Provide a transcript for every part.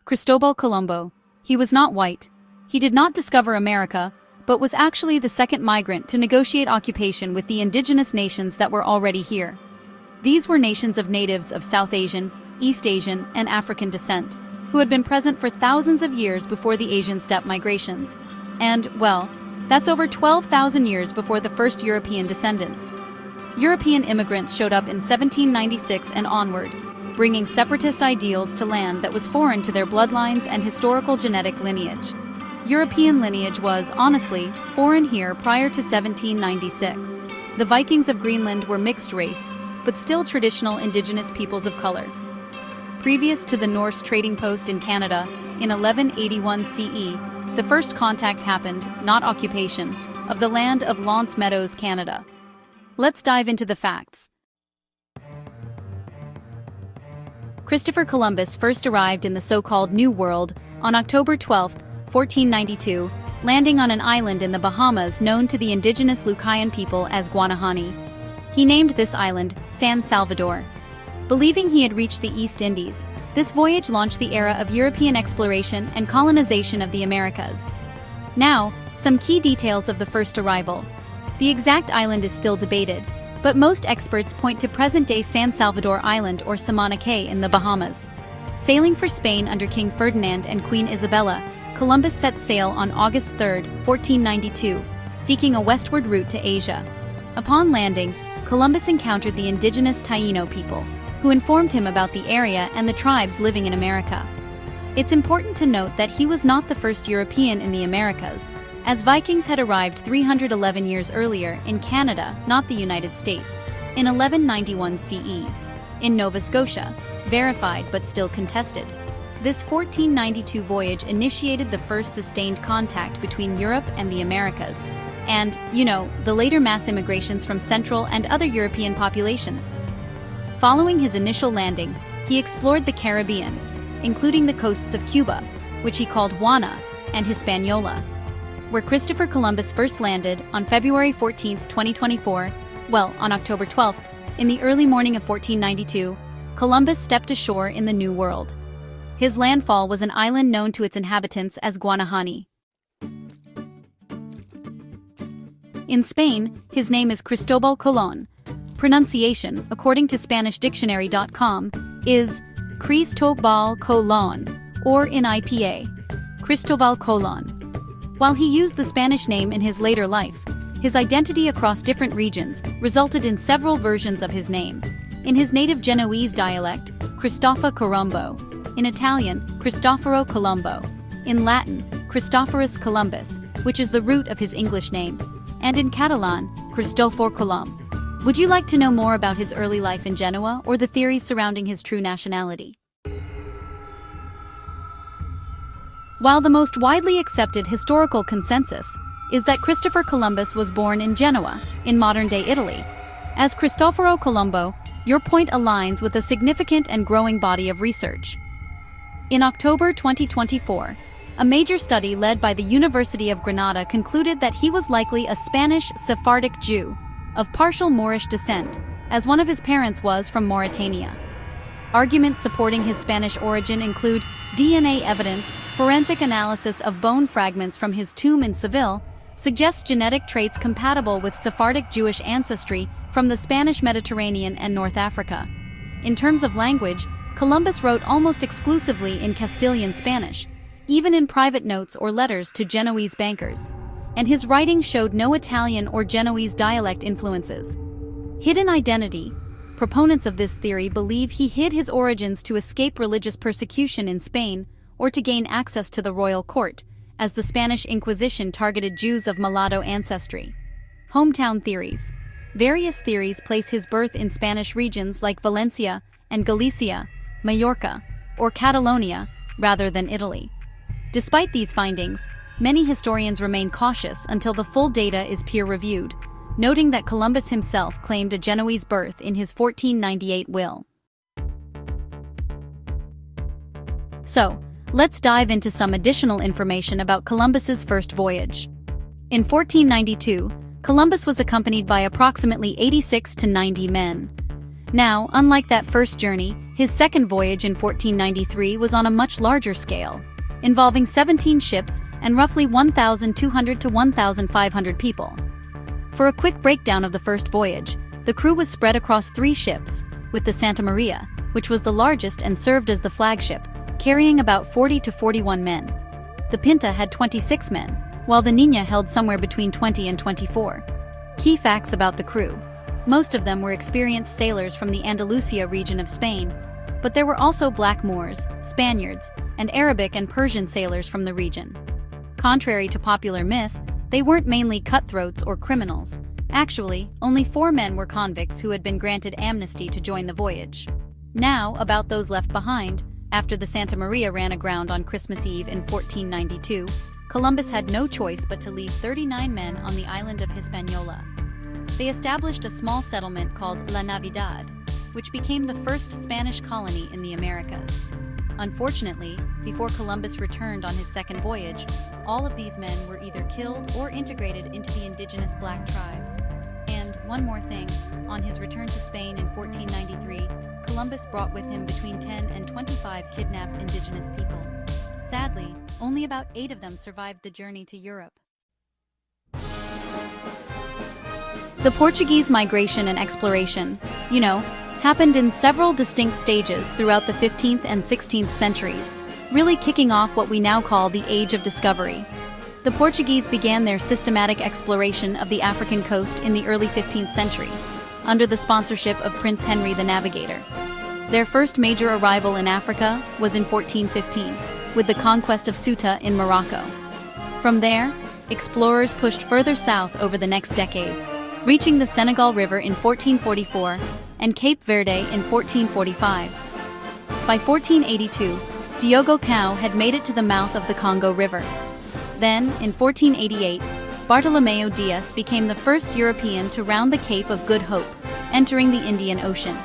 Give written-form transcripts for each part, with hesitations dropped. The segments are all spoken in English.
Cristobal Colombo. He was not white. He did not discover America, but was actually the second migrant to negotiate occupation with the indigenous nations that were already here. These were nations of natives of South Asian, East Asian, and African descent, who had been present for thousands of years before the Asian steppe migrations. And, well, that's over 12,000 years before the first European descendants. European immigrants showed up in 1796 and onward, bringing separatist ideals to land that was foreign to their bloodlines and historical genetic lineage. European lineage was, honestly, foreign here prior to 1796. The Vikings of Greenland were mixed race, but still traditional indigenous peoples of color. Previous to the Norse trading post in Canada, in 1181 CE, the first contact happened, not occupation, of the land of L'Anse Meadows, Canada. Let's dive into the facts. Christopher Columbus first arrived in the so-called New World on October 12, 1492, landing on an island in the Bahamas known to the indigenous Lucayan people as Guanahani. He named this island San Salvador. Believing he had reached the East Indies, this voyage launched the era of European exploration and colonization of the Americas. Now, some key details of the first arrival. The exact island is still debated, but most experts point to present-day San Salvador Island or Samana Cay in the Bahamas. Sailing for Spain under King Ferdinand and Queen Isabella, Columbus set sail on August 3, 1492, seeking a westward route to Asia. Upon landing, Columbus encountered the indigenous Taino people, who informed him about the area and the tribes living in America. It's important to note that he was not the first European in the Americas, as Vikings had arrived 311 years earlier in Canada, not the United States, in 1191 CE. In Nova Scotia, verified but still contested. This 1492 voyage initiated the first sustained contact between Europe and the Americas, and, the later mass immigrations from Central and other European populations. Following his initial landing, he explored the Caribbean, including the coasts of Cuba, which he called Juana, and Hispaniola. Where Christopher Columbus first landed on February 14, 2024, on October 12th, in the early morning of 1492, Columbus stepped ashore in the New World. His landfall was an island known to its inhabitants as Guanahani. In Spain, his name is Cristobal Colón. Pronunciation, according to SpanishDictionary.com, is Cristobal Colón, or in IPA, Cristobal Colón. While he used the Spanish name in his later life, his identity across different regions resulted in several versions of his name. In his native Genoese dialect, Cristoforo Colombo. In Italian, Cristoforo Colombo. In Latin, Christophorus Columbus, which is the root of his English name. And in Catalan, Cristòfor Colom. Would you like to know more about his early life in Genoa or the theories surrounding his true nationality? While the most widely accepted historical consensus is that Christopher Columbus was born in Genoa, in modern-day Italy, as Cristoforo Colombo, your point aligns with a significant and growing body of research. In October 2024, a major study led by the University of Granada concluded that he was likely a Spanish Sephardic Jew of partial Moorish descent, as one of his parents was from Mauritania. Arguments supporting his Spanish origin include DNA evidence, forensic analysis of bone fragments from his tomb in Seville, suggests genetic traits compatible with Sephardic Jewish ancestry from the Spanish Mediterranean and North Africa. In terms of language, Columbus wrote almost exclusively in Castilian Spanish, even in private notes or letters to Genoese bankers, and his writing showed no Italian or Genoese dialect influences. Hidden identity. Proponents of this theory believe he hid his origins to escape religious persecution in Spain or to gain access to the royal court, as the Spanish Inquisition targeted Jews of mulatto ancestry. Hometown theories. Various theories place his birth in Spanish regions like Valencia and Galicia, Majorca, or Catalonia, rather than Italy. Despite these findings, many historians remain cautious until the full data is peer-reviewed, noting that Columbus himself claimed a Genoese birth in his 1498 will. So, let's dive into some additional information about Columbus's first voyage. In 1492, Columbus was accompanied by approximately 86 to 90 men. Now, unlike that first journey, His second voyage in 1493 was on a much larger scale, involving 17 ships and roughly 1,200 to 1,500 people. For a quick breakdown of the first voyage, the crew was spread across 3 ships, with the Santa Maria, which was the largest and served as the flagship, carrying about 40 to 41 men. The Pinta had 26 men, while the Niña held somewhere between 20 and 24. Key facts about the crew. Most of them were experienced sailors from the Andalusia region of Spain, but there were also black Moors, Spaniards, and Arabic and Persian sailors from the region. Contrary to popular myth, they weren't mainly cutthroats or criminals. Actually, only 4 men were convicts who had been granted amnesty to join the voyage. Now, about those left behind, after the Santa Maria ran aground on Christmas Eve in 1492, Columbus had no choice but to leave 39 men on the island of Hispaniola. They established a small settlement called La Navidad, which became the first Spanish colony in the Americas. Unfortunately, before Columbus returned on his second voyage, all of these men were either killed or integrated into the indigenous black tribes. And, one more thing, on his return to Spain in 1493, Columbus brought with him between 10 and 25 kidnapped indigenous people. Sadly, only about 8 of them survived the journey to Europe. The Portuguese migration and exploration, happened in several distinct stages throughout the 15th and 16th centuries, really kicking off what we now call the Age of Discovery. The Portuguese began their systematic exploration of the African coast in the early 15th century, under the sponsorship of Prince Henry the Navigator. Their first major arrival in Africa was in 1415, with the conquest of Ceuta in Morocco. From there, explorers pushed further south over the next decades, reaching the Senegal River in 1444 and Cape Verde in 1445. By 1482, Diogo Cao had made it to the mouth of the Congo River. Then, in 1488, Bartolomeu Dias became the first European to round the Cape of Good Hope, entering the Indian Ocean.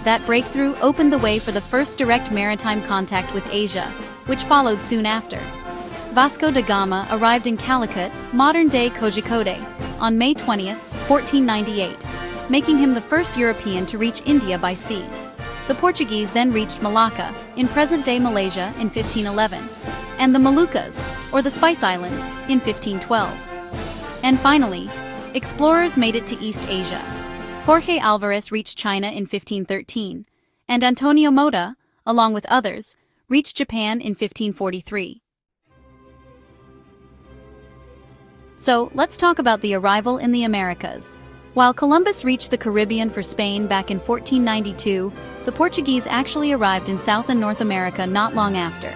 That breakthrough opened the way for the first direct maritime contact with Asia, which followed soon after. Vasco da Gama arrived in Calicut, modern-day Kozhikode, on May 20, 1498, making him the first European to reach India by sea. The Portuguese then reached Malacca, in present-day Malaysia, in 1511, and the Moluccas, or the Spice Islands, in 1512. And finally, explorers made it to East Asia. Jorge Alvarez reached China in 1513, and Antonio Mota, along with others, reached Japan in 1543. So, let's talk about the arrival in the Americas. While Columbus reached the Caribbean for Spain back in 1492, the Portuguese actually arrived in South and North America not long after.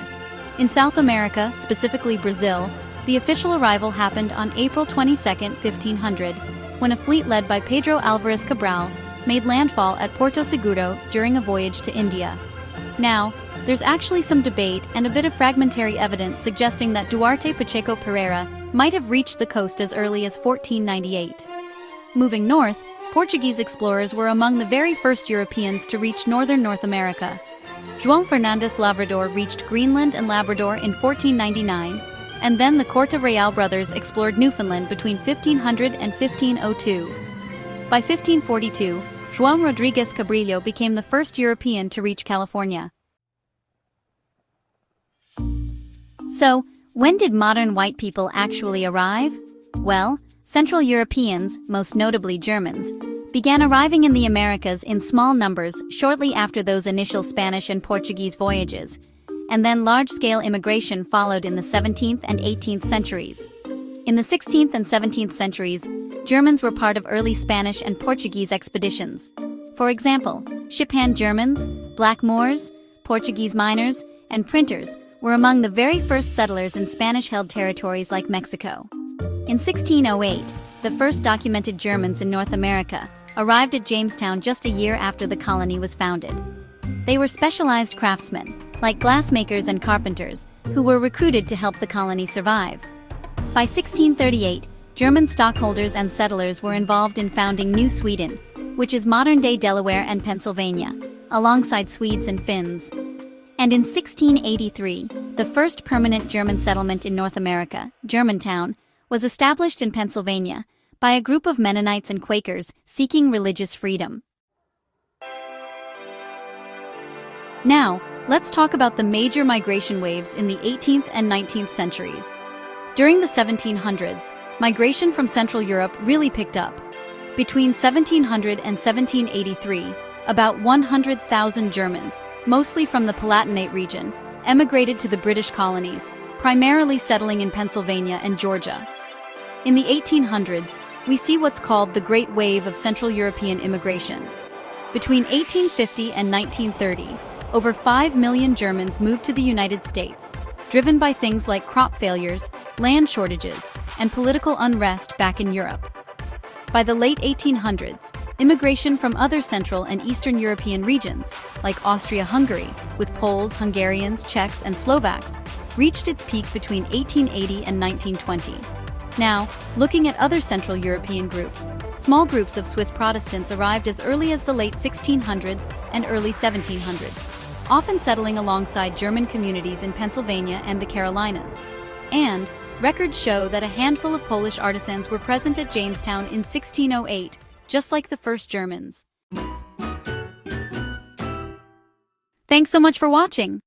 In South America, specifically Brazil, the official arrival happened on April 22, 1500, when a fleet led by Pedro Álvares Cabral made landfall at Porto Seguro during a voyage to India. Now, there's actually some debate and a bit of fragmentary evidence suggesting that Duarte Pacheco Pereira might have reached the coast as early as 1498. Moving north, Portuguese explorers were among the very first Europeans to reach northern North America. João Fernandes Lavrador reached Greenland and Labrador in 1499, and then the Corte Real brothers explored Newfoundland between 1500 and 1502. By 1542, João Rodrigues Cabrillo became the first European to reach California. So, when did modern white people actually arrive? Well, Central Europeans, most notably Germans, began arriving in the Americas in small numbers shortly after those initial Spanish and Portuguese voyages, and then large-scale immigration followed in the 17th and 18th centuries. In the 16th and 17th centuries, Germans were part of early Spanish and Portuguese expeditions. For example, ship-hand Germans, black Moors, Portuguese miners, and printers were among the very first settlers in Spanish-held territories like Mexico. In 1608, the first documented Germans in North America arrived at Jamestown just a year after the colony was founded. They were specialized craftsmen, like glassmakers and carpenters, who were recruited to help the colony survive. By 1638, German stockholders and settlers were involved in founding New Sweden, which is modern-day Delaware and Pennsylvania, alongside Swedes and Finns. And in 1683, the first permanent German settlement in North America, Germantown, was established in Pennsylvania by a group of Mennonites and Quakers seeking religious freedom. Now, let's talk about the major migration waves in the 18th and 19th centuries. During the 1700s, migration from Central Europe really picked up. Between 1700 and 1783, about 100,000 Germans, mostly from the Palatinate region, emigrated to the British colonies, primarily settling in Pennsylvania and Georgia. In the 1800s, we see what's called the Great Wave of Central European immigration. Between 1850 and 1930, over 5 million Germans moved to the United States, driven by things like crop failures, land shortages, and political unrest back in Europe. By the late 1800s, immigration from other Central and Eastern European regions, like Austria-Hungary, with Poles, Hungarians, Czechs, and Slovaks, reached its peak between 1880 and 1920. Now, looking at other Central European groups, small groups of Swiss Protestants arrived as early as the late 1600s and early 1700s, often settling alongside German communities in Pennsylvania and the Carolinas. And records show that a handful of Polish artisans were present at Jamestown in 1608, just like the first Germans. Thanks so much for watching.